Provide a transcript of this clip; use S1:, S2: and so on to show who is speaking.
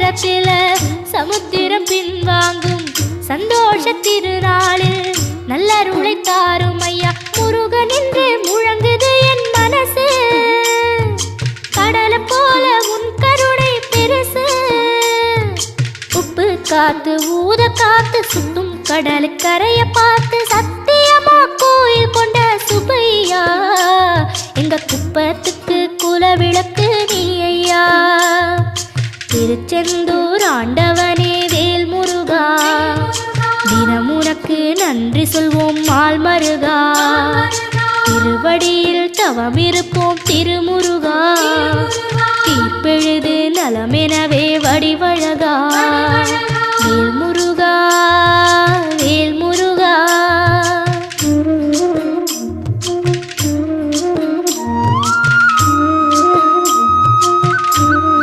S1: நேரத்தில் சமுத்திரம் பின்வாங்கும் சந்தோஷ திருநாளில் நல்லருளை தாரும் ஐயா முருகன் என்று முழங்குது என் மனசு. கடலை போல உன் கருணை பெருசு. உப்பு காத்து ஊத காத்து சுத்தும் கடலுக்கரைய பார்த்து சத்தியமா கோயில் கொண்ட சுப்பையா எங்க குப்பத்துக்கு குலவிளக்கு நீ ஐயா. திருச்செந்தூர் ஆண்டவனே வேல் முருகா தினம் உனக்கு நன்றி சொல்வோம் மால் மருகா. திருவடியில் தவம் இருப்போம் திருமுருகா. தீர்ப்பெழுது நலமெனவே வடிவ